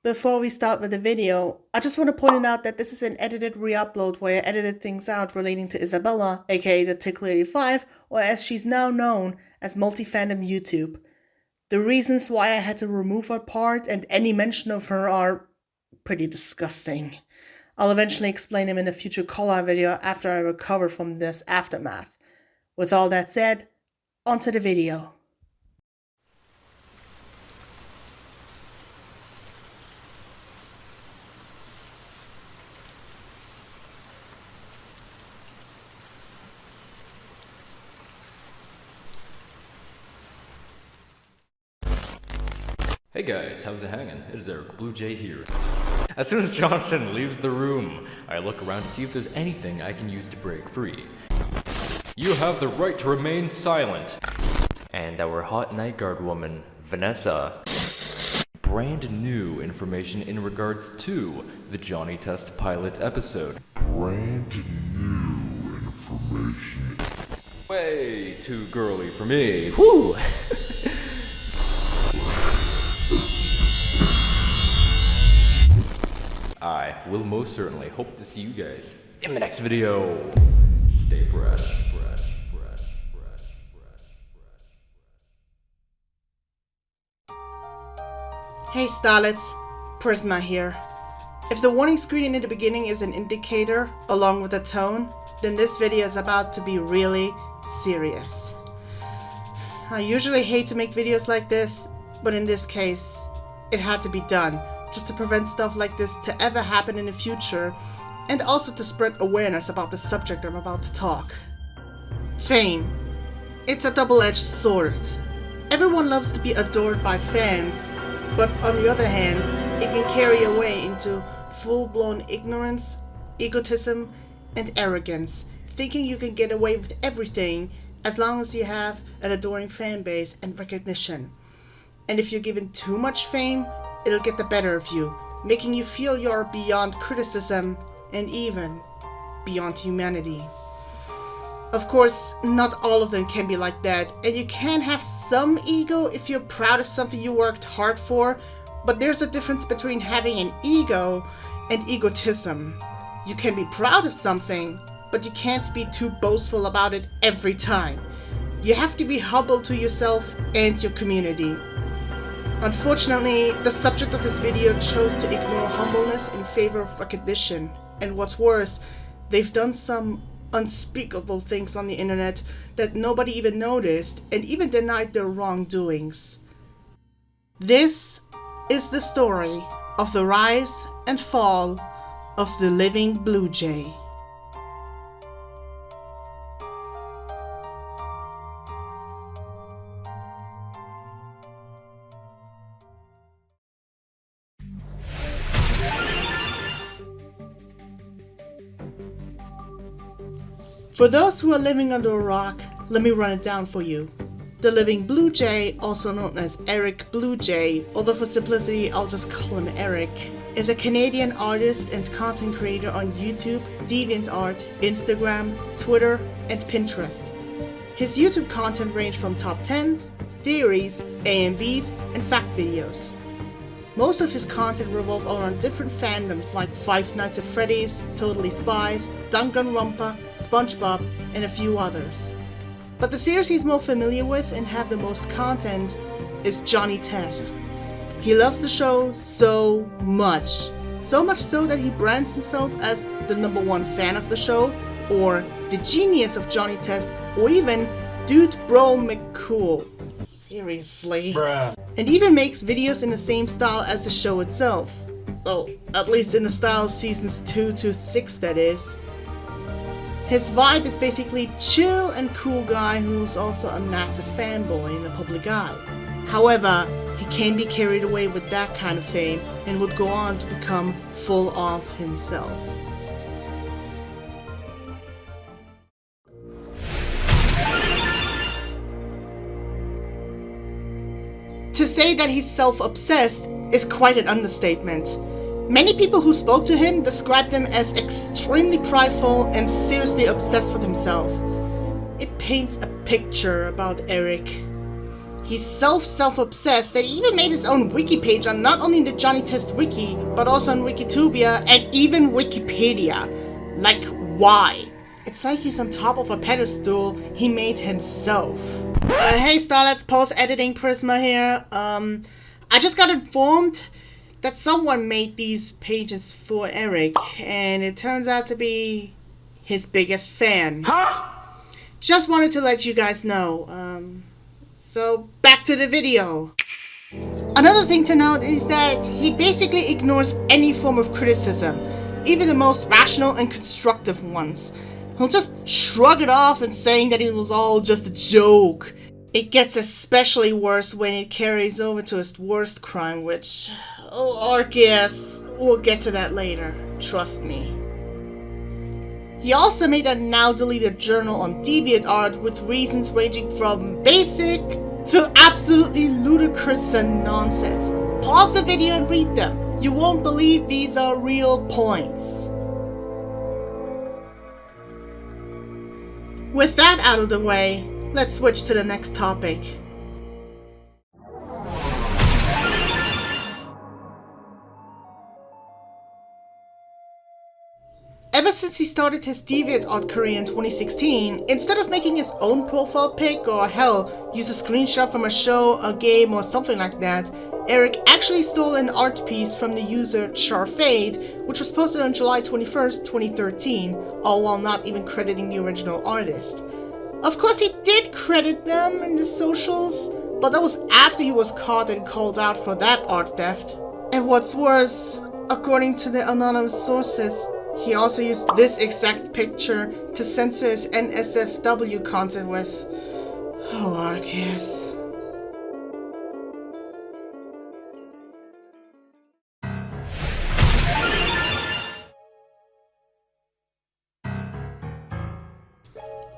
Before we start with the video, I just want to point out that this is an edited re-upload where I edited things out relating to Isabella, aka the Tickle85, or as she's now known as Multi-Fandom YouTube. The reasons why I had to remove her part and any mention of her are pretty disgusting. I'll eventually explain them in a future call-out video after I recover from this aftermath. With all that said, onto the video. Hey guys, how's it hanging? It is TheLivingBlueJay here. As soon as Johnson leaves the room, I look around to see if there's anything I can use to break free. You have the right to remain silent. And our hot night guard woman, Vanessa. Brand new information in regards to the Johnny Test pilot episode. Brand new information. Way too girly for me. Whew! I will most certainly hope to see you guys in the next video. Stay fresh. Hey starlets, Prisma here. If the warning screen in the beginning is an indicator, along with the tone, then this video is about to be really serious. I usually hate to make videos like this, but in this case, it had to be done, just to prevent stuff like this to ever happen in the future, and also to spread awareness about the subject I'm about to talk. Fame. It's a double-edged sword. Everyone loves to be adored by fans, but on the other hand, it can carry away into full-blown ignorance, egotism, and arrogance, thinking you can get away with everything as long as you have an adoring fan base and recognition. And if you're given too much fame, it'll get the better of you, making you feel you're beyond criticism and even beyond humanity. Of course, not all of them can be like that, and you can have some ego if you're proud of something you worked hard for, but there's a difference between having an ego and egotism. You can be proud of something, but you can't be too boastful about it every time. You have to be humble to yourself and your community. Unfortunately, the subject of this video chose to ignore humbleness in favor of recognition, and what's worse, they've done some unspeakable things on the internet that nobody even noticed and even denied their wrongdoings. This is the story of the rise and fall of TheLivingBlueJay. For those who are living under a rock, let me run it down for you. TheLivingBlueJay, also known as Eric Blue Jay, although for simplicity I'll just call him Eric, is a Canadian artist and content creator on YouTube, DeviantArt, Instagram, Twitter, and Pinterest. His YouTube content range from top 10s, theories, A&Bs, and fact videos. Most of his content revolve around different fandoms like Five Nights at Freddy's, Totally Spies, Danganronpa, SpongeBob, and a few others. But the series he's more familiar with and have the most content is Johnny Test. He loves the show so much so that he brands himself as the #1 fan of the show, or the genius of Johnny Test, or even Dude Bro McCool. Seriously. Bruh. And even makes videos in the same style as the show itself. Well, at least in the style of seasons 2 to 6, that is. His vibe is basically chill and cool guy who's also a massive fanboy in the public eye. However, he can be carried away with that kind of fame and would go on to become full of himself. To say that he's self-obsessed is quite an understatement. Many people who spoke to him described him as extremely prideful and seriously obsessed with himself. It paints a picture about Eric. He's self-obsessed that he even made his own wiki page on not only the Johnny Test wiki, but also on Wikitubia and even Wikipedia. Like, why? It's like he's on top of a pedestal he made himself. Hey Starlets, post-editing Prisma here. I just got informed that someone made these pages for Eric, and it turns out to be his biggest fan. Huh? Just wanted to let you guys know. So back to the video. Another thing to note is that he basically ignores any form of criticism, even the most rational and constructive ones. He'll just shrug it off and saying that it was all just a joke. It gets especially worse when it carries over to his worst crime, which, yes, we'll get to that later, trust me. He also made a now deleted journal on DeviantArt with reasons ranging from basic to absolutely ludicrous and nonsense. Pause the video and read them. You won't believe these are real points. With that out of the way, let's switch to the next topic. Ever since he started his DeviantArt career in 2016, instead of making his own profile pic or hell, use a screenshot from a show, a game or something like that, Eric actually stole an art piece from the user Charfade, which was posted on July 21st, 2013, all while not even crediting the original artist. Of course he did credit them in the socials, but that was after he was caught and called out for that art theft. And what's worse, according to the anonymous sources, he also used this exact picture to censor his NSFW content with. Oh, Arceus.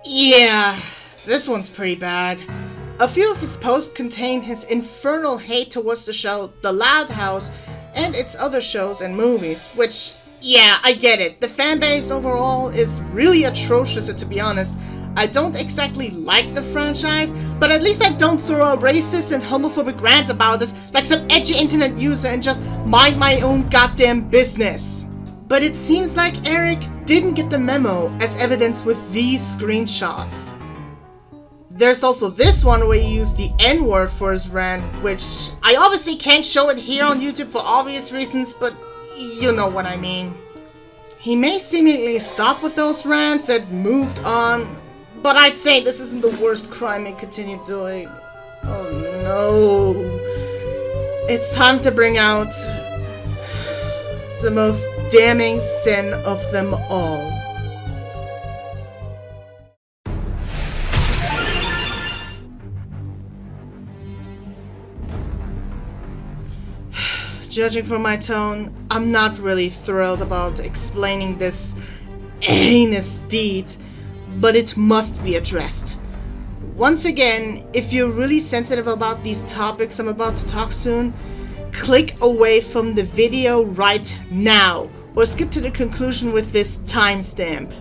Yeah, this one's pretty bad. A few of his posts contain his infernal hate towards the show The Loud House and its other shows and movies, which, yeah, I get it. The fanbase overall is really atrocious, and to be honest, I don't exactly like the franchise, but at least I don't throw a racist and homophobic rant about it like some edgy internet user and just mind my own goddamn business. But it seems like Eric didn't get the memo, as evidenced with these screenshots. There's also this one where he used the N-word for his rant, which I obviously can't show it here on YouTube for obvious reasons, but you know what I mean. He may seemingly stop with those rants and moved on, but I'd say this isn't the worst crime he continued doing. Oh no. It's time to bring out the most damning sin of them all. Judging from my tone, I'm not really thrilled about explaining this heinous deed, but it must be addressed. Once again, if you're really sensitive about these topics I'm about to talk soon, click away from the video right now, or skip to the conclusion with this timestamp.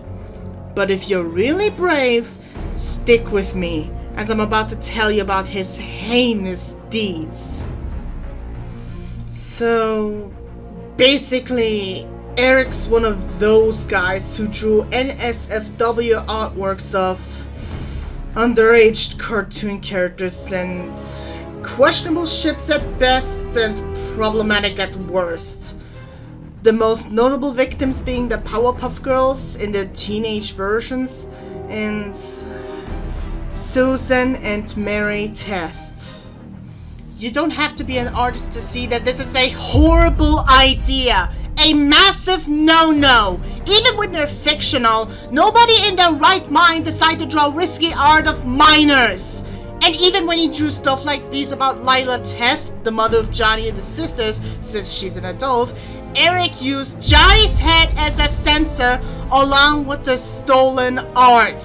But if you're really brave, stick with me, as I'm about to tell you about his heinous deeds. So, basically, Eric's one of those guys who drew NSFW artworks of underage cartoon characters and questionable ships at best and problematic at worst. The most notable victims being the Powerpuff Girls in their teenage versions and Susan and Mary Test. You don't have to be an artist to see that this is a horrible idea. A massive no-no. Even when they're fictional, nobody in their right mind decides to draw risky art of minors. And even when he drew stuff like these about Lila Test, the mother of Johnny and the sisters, since she's an adult, Eric used Johnny's head as a censor along with the stolen art.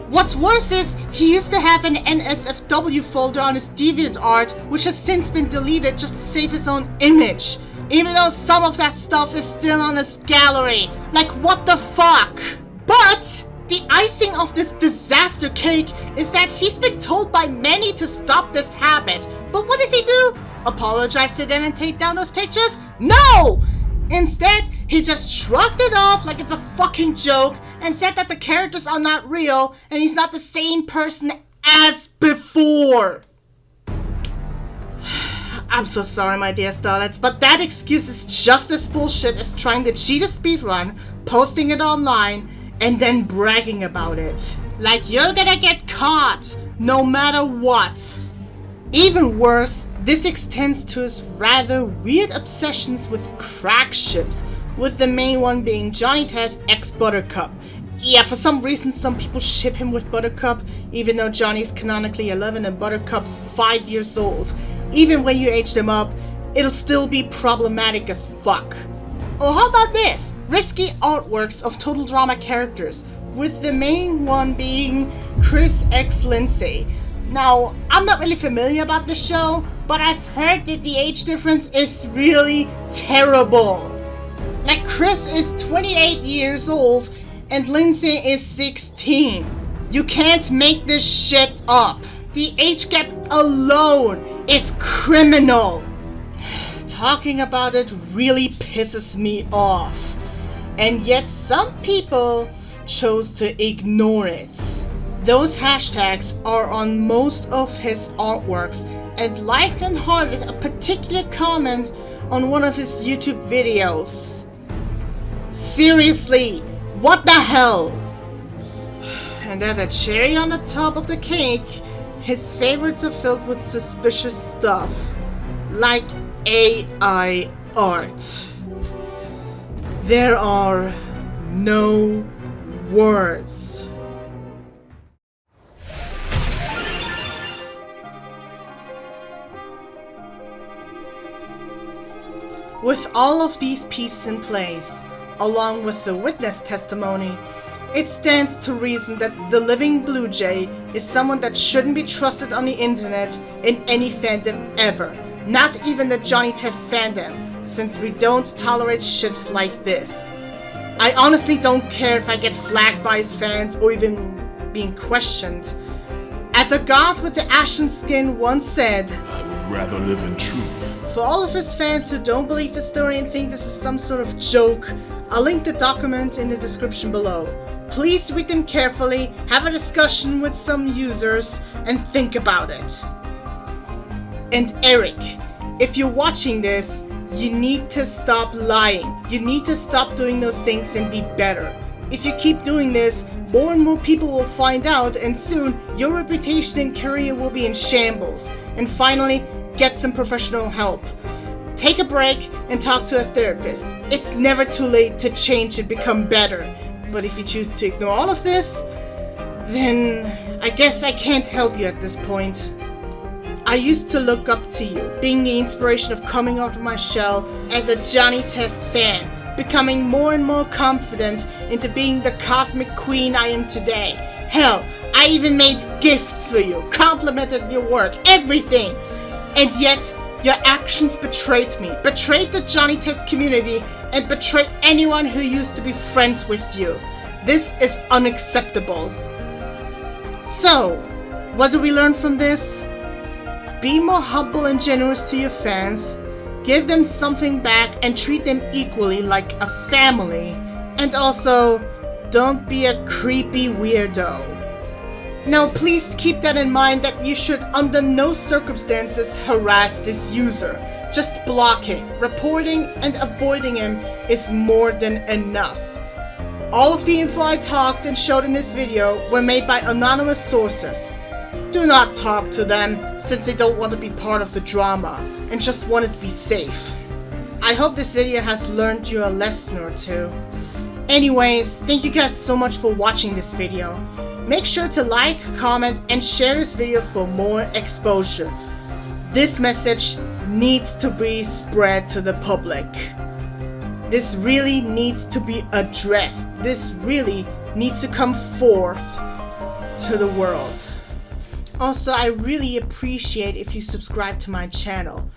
What's worse is, he used to have an NSFW folder on his DeviantArt, which has since been deleted just to save his own image. Even though some of that stuff is still on his gallery. Like, what the fuck? But The icing of this disaster cake is that he's been told by many to stop this habit. But what does he do? Apologize to them and take down those pictures? No! Instead, he just shrugged it off like it's a fucking joke and said that the characters are not real and he's not the same person as before. I'm so sorry, my dear starlets, but that excuse is just as bullshit as trying to cheat a speedrun, posting it online, and then bragging about it. Like you're gonna get caught, no matter what. Even worse, this extends to his rather weird obsessions with crack ships, with the main one being Johnny Test ex Buttercup. Yeah, for some reason some people ship him with Buttercup, even though Johnny's canonically 11 and Buttercup's 5 years old. Even when you age them up, it'll still be problematic as fuck. Or how about this? Risky artworks of total drama characters, with the main one being Chris X Lindsay. Now, I'm not really familiar about the show, but I've heard that the age difference is really terrible. Like, Chris is 28 years old and Lindsay is 16. You can't make this shit up. The age gap alone is criminal. Talking about it really pisses me off. And yet some people chose to ignore it. Those hashtags are on most of his artworks and liked and hearted a particular comment on one of his YouTube videos. Seriously, what the hell? And as a cherry on the top of the cake, his favorites are filled with suspicious stuff, like AI art. There are no words. With all of these pieces in place, along with the witness testimony, it stands to reason that TheLivingBlueJay is someone that shouldn't be trusted on the internet in any fandom ever. Not even the Johnny Test fandom, since we don't tolerate shit like this. I honestly don't care if I get flagged by his fans or even being questioned. As a god with the ashen skin once said, I would rather live in truth. For all of his fans who don't believe the story and think this is some sort of joke, I'll link the document in the description below. Please read them carefully, have a discussion with some users, and think about it. And Eric, if you're watching this, you need to stop lying. You need to stop doing those things and be better. If you keep doing this, more and more people will find out, and soon your reputation and career will be in shambles. And finally, get some professional help. Take a break and talk to a therapist. It's never too late to change and become better. But if you choose to ignore all of this, then I guess I can't help you at this point. I used to look up to you, being the inspiration of coming out of my shell as a Johnny Test fan, becoming more and more confident into being the cosmic queen I am today. Hell, I even made gifts for you, complimented your work, everything. And yet, your actions betrayed me, betrayed the Johnny Test community, and betrayed anyone who used to be friends with you. This is unacceptable. So, what do we learn from this? Be more humble and generous to your fans, give them something back and treat them equally like a family, and also, don't be a creepy weirdo. Now please keep that in mind that you should under no circumstances harass this user. Just blocking, reporting, and avoiding him is more than enough. All of the info I talked and showed in this video were made by anonymous sources. Do not talk to them, since they don't want to be part of the drama, and just want it to be safe. I hope this video has learned you a lesson or two. Anyways, thank you guys so much for watching this video. Make sure to like, comment, and share this video for more exposure. This message needs to be spread to the public. This really needs to be addressed. This really needs to come forth to the world. Also, I really appreciate if you subscribe to my channel.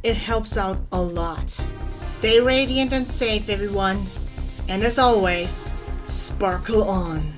It helps out a lot. Stay radiant and safe, everyone. And as always, sparkle on.